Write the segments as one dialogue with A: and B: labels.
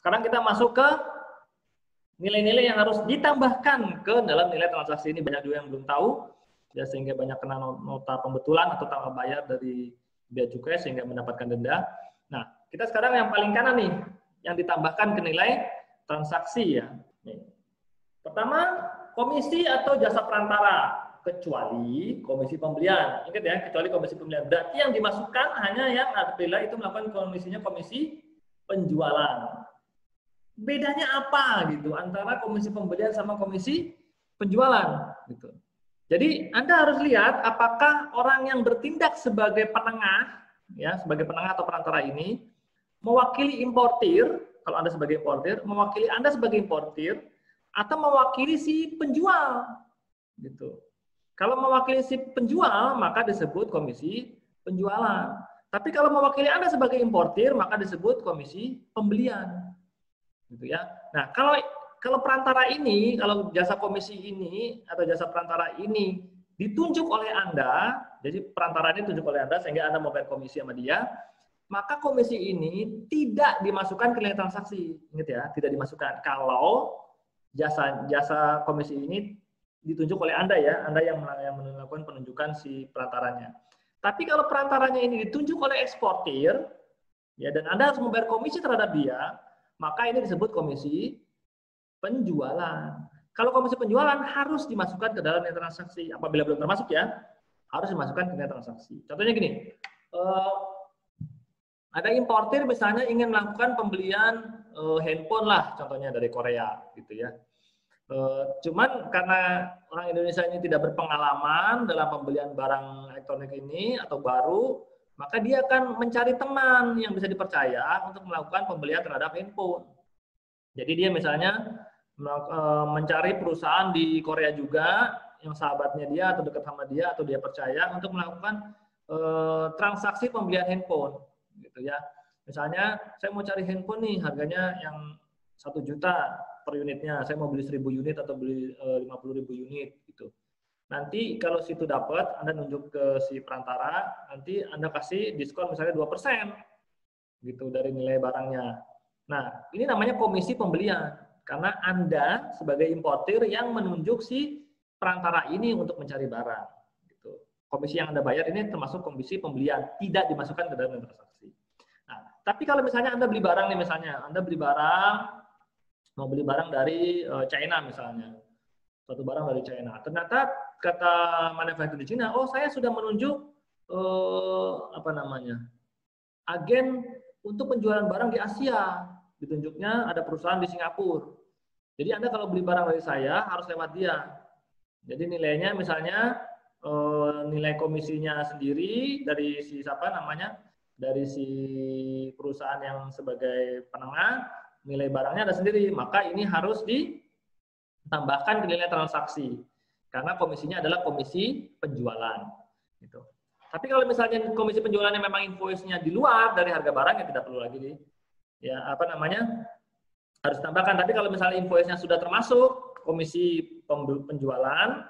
A: Sekarang kita masuk ke nilai-nilai yang harus ditambahkan ke dalam nilai transaksi ini. Banyak juga yang belum tahu, ya, sehingga banyak kena nota pembetulan atau tambah bayar dari bea cukai sehingga mendapatkan denda. Nah, kita sekarang yang paling kanan nih, yang ditambahkan ke nilai transaksi ya. Nih. Pertama, komisi atau jasa perantara, kecuali komisi pembelian. Ingat ya, kecuali komisi pembelian. Berarti yang dimasukkan hanya yang apabila itu melakukan komisinya komisi penjualan. Bedanya apa gitu antara komisi pembelian sama komisi penjualan gitu. Jadi Anda harus lihat apakah orang yang bertindak sebagai penengah ya, sebagai penengah atau perantara ini mewakili importir, kalau Anda sebagai importir, mewakili Anda sebagai importir atau mewakili si penjual gitu. Kalau mewakili si penjual maka disebut komisi penjualan. Tapi kalau mewakili Anda sebagai importir maka disebut komisi pembelian. Gitu ya. Nah, kalau perantara ini, kalau jasa komisi ini atau jasa perantara ini ditunjuk oleh Anda, jadi perantara ini ditunjuk oleh Anda sehingga Anda mau bayar komisi sama dia, maka komisi ini tidak dimasukkan ke nilai transaksi. Ingat ya, tidak dimasukkan. Kalau jasa komisi ini ditunjuk oleh Anda ya, Anda yang melakukan penunjukan si perantaranya. Tapi kalau perantaranya ini ditunjuk oleh eksportir, ya, dan Anda harus membayar komisi terhadap dia, maka ini disebut komisi penjualan. Kalau komisi penjualan harus dimasukkan ke dalam nilai transaksi. Apabila belum termasuk ya, harus dimasukkan ke nilai transaksi. Contohnya gini, ada importir misalnya ingin melakukan pembelian handphone lah, contohnya dari Korea, gitu ya. Cuman karena orang Indonesia ini tidak berpengalaman dalam pembelian barang elektronik ini atau baru, maka dia akan mencari teman yang bisa dipercaya untuk melakukan pembelian terhadap handphone. Jadi dia misalnya mencari perusahaan di Korea juga yang sahabatnya dia atau dekat sama dia atau dia percaya untuk melakukan transaksi pembelian handphone, gitu ya. Misalnya saya mau cari handphone nih harganya yang 1 juta per unitnya, saya mau beli 1000 unit atau beli 50.000 unit gitu. Nanti kalau situ dapat, Anda nunjuk ke si perantara, nanti Anda kasih diskon misalnya 2% gitu dari nilai barangnya. Nah, ini namanya komisi pembelian. Karena Anda sebagai importir yang menunjuk si perantara ini untuk mencari barang. Gitu. Komisi yang Anda bayar ini termasuk komisi pembelian, tidak dimasukkan ke dalam transaksi. Nah, tapi kalau misalnya Anda beli barang nih, misalnya Anda beli barang, mau beli barang dari China misalnya. Suatu barang dari China. Ternyata kata manufaktur di China, oh saya sudah menunjuk agen untuk penjualan barang di Asia. Ditunjuknya ada perusahaan di Singapura. Jadi Anda kalau beli barang dari saya harus lewat dia. Jadi nilainya misalnya nilai komisinya sendiri dari si dari si perusahaan yang sebagai penengah, nilai barangnya ada sendiri. Maka ini harus tambahkan ke nilai transaksi karena komisinya adalah komisi penjualan gitu. Tapi kalau misalnya komisi penjualannya memang invoice-nya di luar dari harga barang ya tidak perlu lagi harus tambahkan. Tapi kalau misalnya invoice-nya sudah termasuk komisi penjualan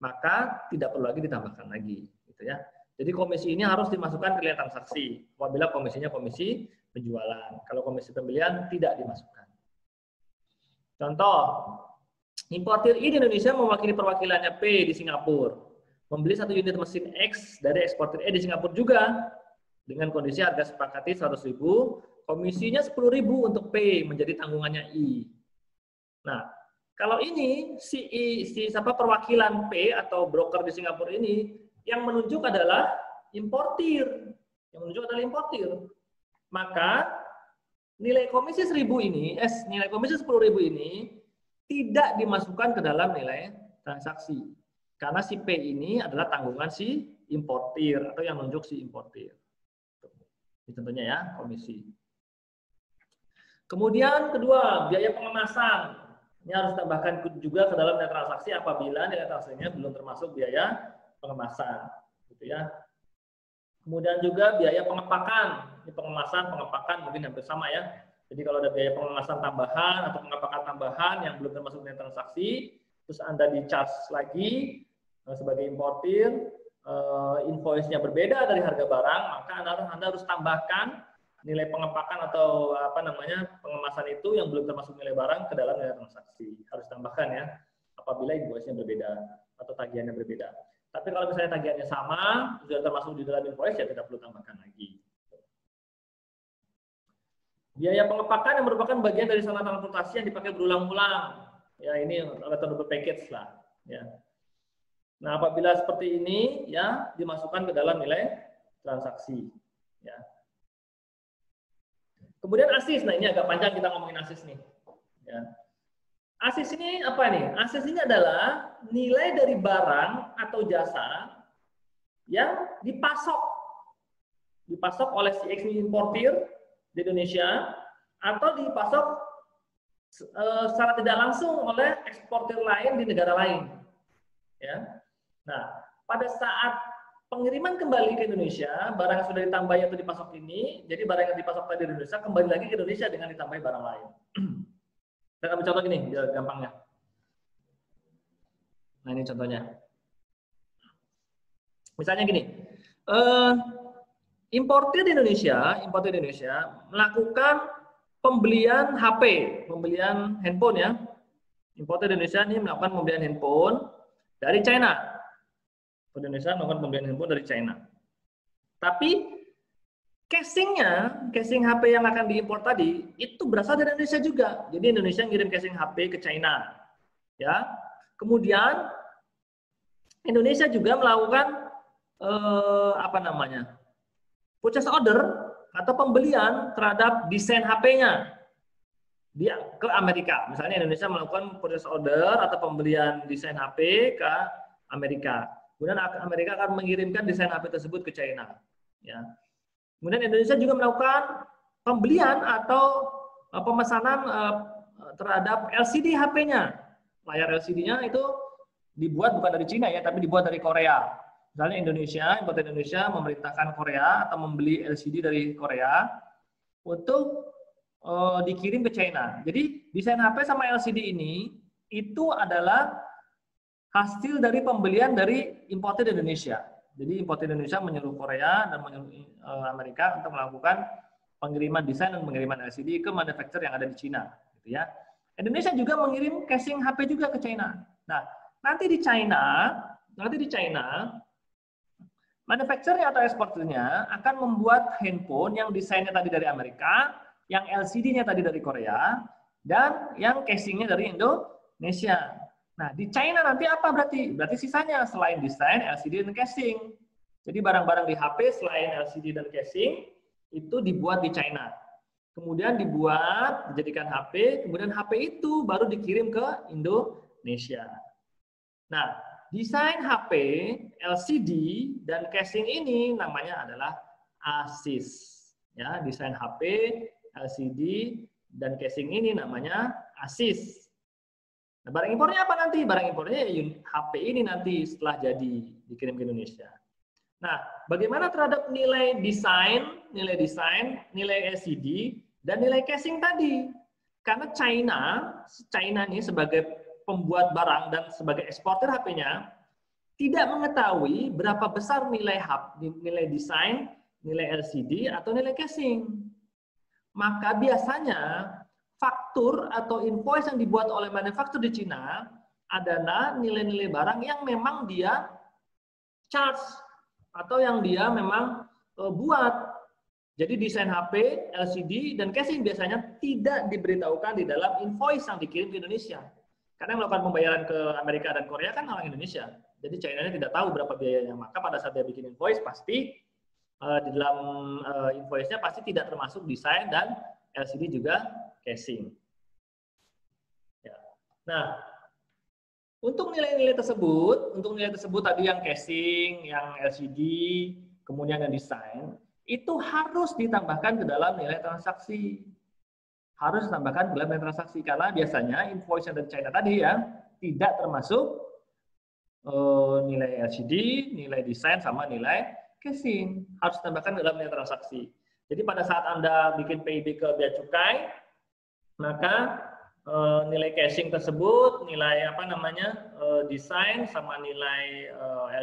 A: maka tidak perlu lagi ditambahkan lagi gitu ya. Jadi komisi ini harus dimasukkan ke nilai transaksi apabila komisinya komisi penjualan. Kalau komisi pembelian tidak dimasukkan. Contoh, importir I di Indonesia mewakili perwakilannya P di Singapura. Membeli 1 unit mesin X dari eksportir E di Singapura juga. Dengan kondisi harga sepakati 100.000, komisinya 10.000 untuk P menjadi tanggungannya I. Nah, kalau ini perwakilan P atau broker di Singapura ini yang menunjuk adalah importir. Yang menunjuk adalah importir. Maka nilai komisi 1.000 ini, nilai komisi 10.000 ini tidak dimasukkan ke dalam nilai transaksi. Karena si P ini adalah tanggungan si importir atau yang nunjuk si importir. Ini contohnya ya, komisi. Kemudian kedua, biaya pengemasan. Ini harus tambahkan juga ke dalam nilai transaksi apabila nilai transaksinya belum termasuk biaya pengemasan. Gitu ya. Kemudian juga biaya pengepakan. Ini pengepakan mungkin hampir sama ya. Jadi kalau ada biaya pengemasan tambahan atau pengepakan tambahan yang belum termasuk nilai transaksi, terus Anda di-charge lagi sebagai importir, invoice-nya berbeda dari harga barang, maka Anda harus tambahkan nilai pengepakan atau apa namanya pengemasan itu yang belum termasuk nilai barang ke dalam nilai transaksi. Harus tambahkan ya, apabila invoice-nya berbeda atau tagihannya berbeda. Tapi kalau misalnya tagihannya sama, sudah termasuk di dalam invoice, ya tidak perlu tambahkan lagi. Biaya pengepakan yang merupakan bagian dari sarana transportasi yang dipakai berulang-ulang. Ya, ini atau double package lah. Ya. Nah, apabila seperti ini, ya dimasukkan ke dalam nilai transaksi. Ya. Kemudian ASIS. Nah, ini agak panjang kita ngomongin ASIS nih. Ya. ASIS ini apa nih? ASIS ini adalah nilai dari barang atau jasa yang dipasok oleh si X importir di Indonesia atau dipasok secara tidak langsung oleh eksportir lain di negara lain. Ya. Nah, pada saat pengiriman kembali ke Indonesia, barang yang sudah ditambahi atau dipasok ini, jadi barang yang dipasok tadi di Indonesia kembali lagi ke Indonesia dengan ditambahi barang lain. Kita ambil contoh gini, biar gampangnya. Nah, ini contohnya. Misalnya gini, importir di Indonesia melakukan pembelian HP, pembelian handphone ya. Importir di Indonesia ini melakukan pembelian handphone dari China. Indonesia melakukan pembelian handphone dari China. Tapi casing HP yang akan diimpor tadi itu berasal dari Indonesia juga. Jadi Indonesia ngirim casing HP ke China. Ya. Kemudian Indonesia juga melakukan purchase order atau pembelian terhadap desain HP-nya dia ke Amerika. Misalnya Indonesia melakukan purchase order atau pembelian desain HP ke Amerika. Kemudian Amerika akan mengirimkan desain HP tersebut ke China. Ya. Kemudian Indonesia juga melakukan pembelian atau pemesanan terhadap LCD HP-nya. Layar LCD-nya itu dibuat bukan dari Cina ya, tapi dibuat dari Korea. Misalnya importer Indonesia memerintahkan Korea atau membeli LCD dari Korea untuk dikirim ke China. Jadi desain HP sama LCD ini itu adalah hasil dari pembelian dari importer Indonesia. Jadi importer Indonesia menyuruh Korea dan menyuruh Amerika untuk melakukan pengiriman desain dan pengiriman LCD ke manufaktur yang ada di China. Gitu ya. Indonesia juga mengirim casing HP juga ke China. Nah, nanti di China, manufakturnya atau eksportirnya akan membuat handphone yang desainnya tadi dari Amerika, yang LCD-nya tadi dari Korea, dan yang casingnya dari Indonesia. Nah, di China nanti apa berarti? Berarti sisanya selain desain, LCD, dan casing. Jadi barang-barang di HP selain LCD dan casing itu dibuat di China. Kemudian dijadikan HP, kemudian HP itu baru dikirim ke Indonesia. Nah, desain HP, LCD, dan casing ini namanya adalah ASIS. Ya, desain HP, LCD, dan casing ini namanya ASIS. Nah, barang impornya apa nanti? Barang impornya HP ini nanti setelah jadi dikirim ke Indonesia. Nah, bagaimana terhadap nilai desain, nilai LCD, dan nilai casing tadi? Karena China ini sebagai pembuat barang dan sebagai eksportir HP-nya tidak mengetahui berapa besar nilai desain, nilai LCD, atau nilai casing. Maka biasanya faktur atau invoice yang dibuat oleh manufaktur di Cina adalah nilai-nilai barang yang memang dia charge atau yang dia memang buat. Jadi desain HP, LCD, dan casing biasanya tidak diberitahukan di dalam invoice yang dikirim ke Indonesia. Karena yang melakukan pembayaran ke Amerika dan Korea kan orang Indonesia. Jadi China-nya tidak tahu berapa biayanya. Maka pada saat dia bikin invoice pasti di dalam invoice-nya pasti tidak termasuk desain dan LCD juga casing. Ya. Nah, untuk nilai-nilai tersebut tadi yang casing, yang LCD, kemudian yang desain, itu harus ditambahkan ke dalam nilai transaksi. Harus ditambahkan ke dalam nilai transaksi karena biasanya invoice yang dari China tadi ya tidak termasuk nilai LCD, nilai desain, sama nilai casing. Harus ditambahkan ke dalam nilai transaksi. Jadi pada saat Anda bikin PIB ke bea cukai, maka nilai casing tersebut, nilai desain sama nilai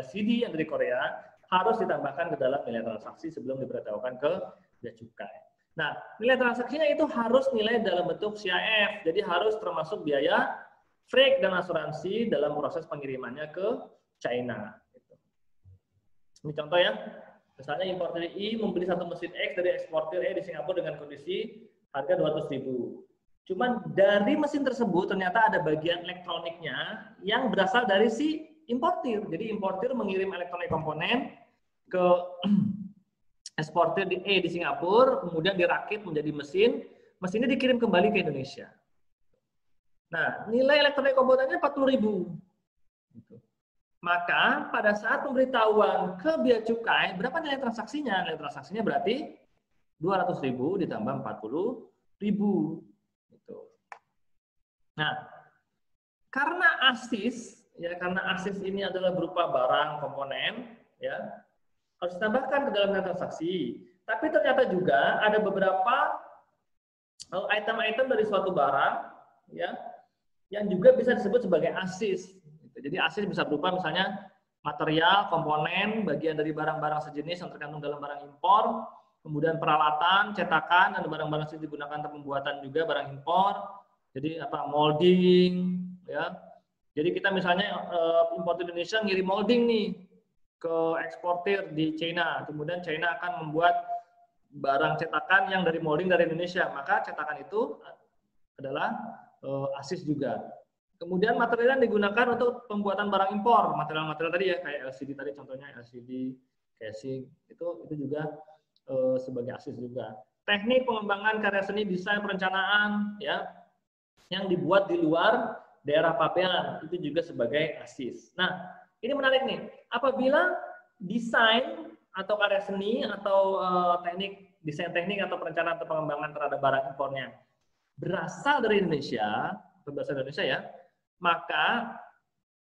A: LCD yang dari Korea harus ditambahkan ke dalam nilai transaksi sebelum diberitahukan ke bea cukai. Nah, nilai transaksinya itu harus nilai dalam bentuk CIF, jadi harus termasuk biaya freight dan asuransi dalam proses pengirimannya ke China. Ini contoh ya, misalnya importer I membeli satu mesin X dari eksportir E di Singapura dengan kondisi harga 200.000. Cuman dari mesin tersebut ternyata ada bagian elektroniknya yang berasal dari si importir. Jadi importir mengirim elektronik komponen ke eksportir di E di Singapura, kemudian dirakit menjadi mesin, mesinnya dikirim kembali ke Indonesia. Nah, nilai elektronik komponennya 40.000. Gitu. Maka pada saat pemberitahuan ke bea cukai, berapa nilai transaksinya? Nilai transaksinya berarti 200.000 ditambah 40.000. Gitu. Nah, karena ASIS, ya karena ASIS ini adalah berupa barang komponen, ya harus ditambahkan ke dalam nilai transaksi. Tapi ternyata juga ada beberapa item-item dari suatu barang, ya, yang juga bisa disebut sebagai ASIS. Jadi ASIS bisa berupa misalnya material, komponen, bagian dari barang-barang sejenis yang terkandung dalam barang impor, kemudian peralatan, cetakan, dan barang-barang yang digunakan untuk pembuatan juga barang impor. Jadi apa molding, ya. Jadi kita misalnya impor Indonesia ngirim molding nih ke eksportir di China, kemudian China akan membuat barang cetakan yang dari molding dari Indonesia, maka cetakan itu adalah ASIS juga. Kemudian material yang digunakan untuk pembuatan barang impor, material-material tadi ya kayak LCD tadi contohnya LCD, casing itu juga sebagai ASIS juga. Teknik pengembangan karya seni, desain, perencanaan ya yang dibuat di luar daerah pabean itu juga sebagai ASIS. Nah, ini menarik nih. Apabila desain atau karya seni atau desain teknik atau perencanaan atau pengembangan terhadap barang impornya berasal dari Indonesia, ya, maka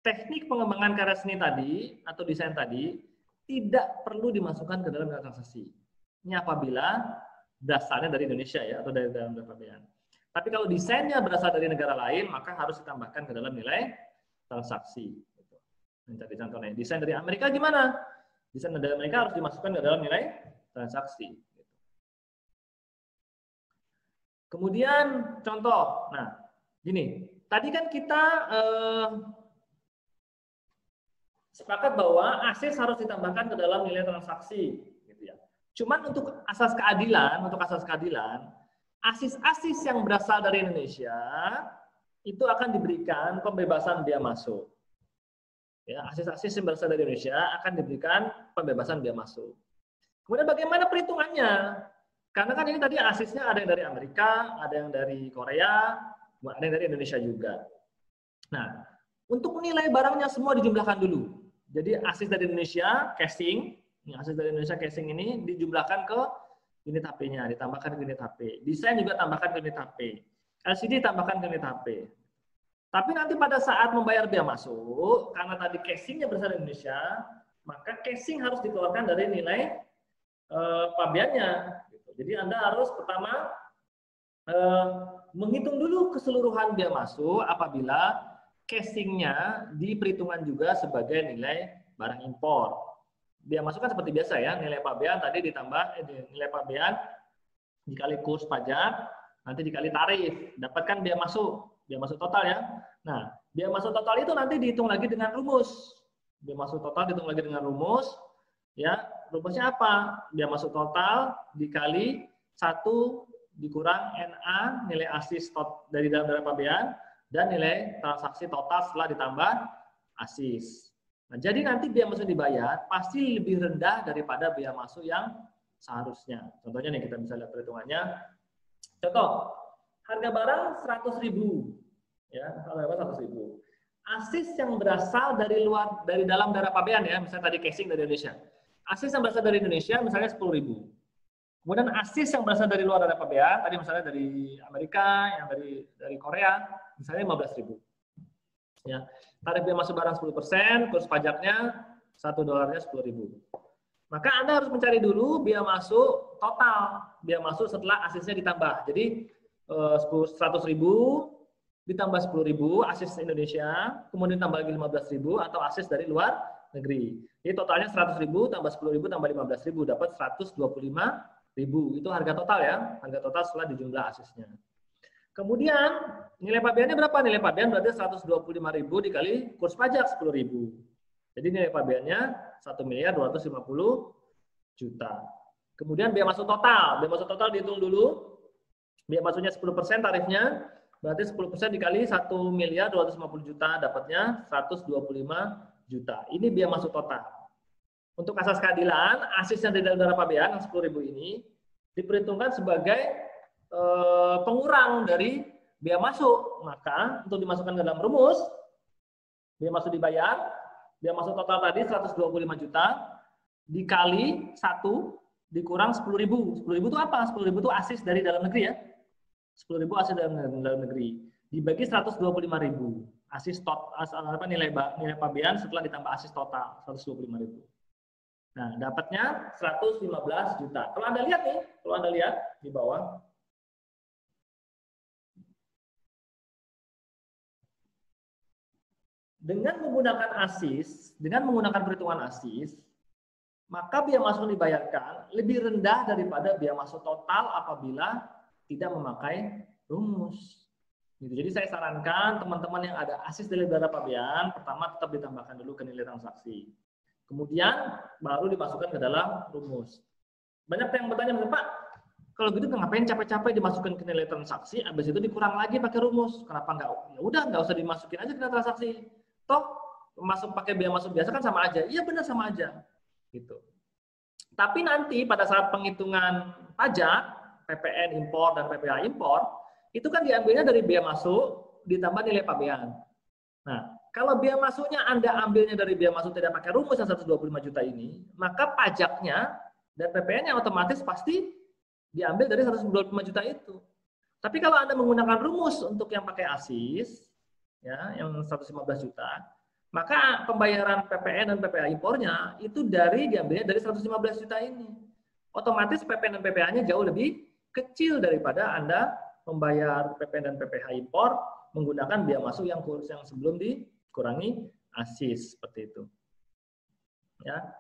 A: teknik pengembangan karya seni tadi atau desain tadi tidak perlu dimasukkan ke dalam nilai transaksi. Ini apabila berasalnya dari Indonesia ya atau dari dalam pabean. Tapi kalau desainnya berasal dari negara lain, maka harus ditambahkan ke dalam nilai transaksi. Mencari contohnya, desain dari Amerika gimana? Desain dari Amerika harus dimasukkan ke dalam nilai transaksi. Kemudian contoh, nah gini, tadi kan kita sepakat bahwa ASIS harus ditambahkan ke dalam nilai transaksi, gitu ya. Cuman untuk asas keadilan, ASIS-ASIS yang berasal dari Indonesia itu akan diberikan pembebasan bea masuk. Ya, ASIS-ASIS yang berasal dari Indonesia akan diberikan pembebasan bea masuk. Kemudian bagaimana perhitungannya? Karena kan ini tadi ASIS-nya ada yang dari Amerika, ada yang dari Korea, ada yang dari Indonesia juga. Nah, untuk nilai barangnya semua dijumlahkan dulu. Jadi ASIS dari Indonesia, casing, ASIS dari Indonesia casing ini dijumlahkan ke unit HP-nya, ditambahkan ke unit HP. Desain juga tambahkan ke unit HP. LCD tambahkan ke unit HP. Tapi nanti pada saat membayar bea masuk, karena tadi casingnya berasal dari Indonesia, maka casing harus dikeluarkan dari nilai pabeannya. Jadi Anda harus pertama menghitung dulu keseluruhan bea masuk apabila casingnya diperhitungkan juga sebagai nilai barang impor. Bea masuk kan seperti biasa ya, nilai pabean tadi ditambah nilai pabean dikali kurs pajak, nanti dikali tarif, dapatkan bea masuk total ya. Nah, bea masuk total itu nanti dihitung lagi dengan rumus. Bea masuk total dihitung lagi dengan rumus. Ya, rumusnya apa? Bea masuk total dikali 1 dikurang NA, nilai ASIS dari dalam nilai pabean, dan nilai transaksi total setelah ditambah ASIS. Nah, jadi nanti bea masuk dibayar pasti lebih rendah daripada bea masuk yang seharusnya. Contohnya nih, kita bisa lihat perhitungannya. Contoh, harga barang 100.000, ya, harga barang 100.000. ASIS yang berasal dari dalam daerah pabean ya, misalnya tadi casing dari Indonesia. ASIS yang berasal dari Indonesia misalnya 10.000. Kemudian ASIS yang berasal dari luar daerah pabean, tadi misalnya dari Amerika, yang dari Korea, misalnya 15.000. Ya, tarif bea masuk barang 10%, kurs pajaknya $1 10.000. Maka Anda harus mencari dulu bea masuk total, bea masuk setelah ASIS-nya ditambah. Jadi 100.000 ditambah 10.000 ASIS Indonesia, kemudian tambah lagi 15.000 atau ASIS dari luar negeri. Jadi totalnya 100.000 tambah 10.000 tambah 15.000 dapat 125.000. Itu harga total ya, harga total setelah dijumlah asisnya. Kemudian nilai pabeannya berapa? Nilai pabean berarti 125.000 dikali kurs pajak 10.000. Jadi nilai pabeannya 1.250.000.000. Kemudian biaya masuk total. Biaya masuk total dihitung dulu. Biaya masuknya 10% tarifnya, berarti 10% dikali 1.250.000.000 dapatnya 125 juta. Ini biaya masuk total. Untuk asas keadilan, asis yang tidak udara pabean yang 10.000 ini diperhitungkan sebagai pengurang dari biaya masuk. Maka untuk dimasukkan ke dalam rumus, biaya masuk dibayar, biaya masuk total tadi 125 juta dikali 1 dikurang 10.000. 10.000 itu apa? 10.000 itu asis dari dalam negeri ya. 10.000 asis dalam negeri. Dibagi 125.000. Asis nilai pabean setelah ditambah asis total 125.000. Nah, dapatnya 115 juta. Kalau Anda lihat nih, di bawah, dengan menggunakan asis, dengan menggunakan perhitungan asis, maka biaya masuk dibayarkan lebih rendah daripada biaya masuk total apabila tidak memakai rumus. Gitu. Jadi saya sarankan teman-teman yang ada asis dari udara pabean, pertama tetap ditambahkan dulu ke nilai transaksi. Kemudian baru dimasukkan ke dalam rumus. Banyak yang bertanya, Pak, kalau gitu ngapain capek-capek dimasukkan ke nilai transaksi, habis itu dikurang lagi pakai rumus? Kenapa enggak? Ya udah, nggak usah dimasukin aja ke nilai transaksi. Toh pakai biaya masuk biasa kan sama aja. Iya benar sama aja. Gitu. Tapi nanti pada saat penghitungan pajak, PPN impor dan PPh impor, itu kan diambilnya dari biaya masuk ditambah nilai pabean. Nah, kalau biaya masuknya Anda ambilnya dari biaya masuk tidak pakai rumus yang 125 juta ini, maka pajaknya dan PPN-nya otomatis pasti diambil dari 125 juta itu. Tapi kalau Anda menggunakan rumus untuk yang pakai asis, ya, yang 115 juta, maka pembayaran PPN dan PPh impornya itu diambilnya dari 115 juta ini. Otomatis PPN dan PPh-nya jauh lebih kecil daripada Anda membayar PPN dan PPh impor menggunakan biaya masuk yang sebelum dikurangi asis seperti itu. Ya.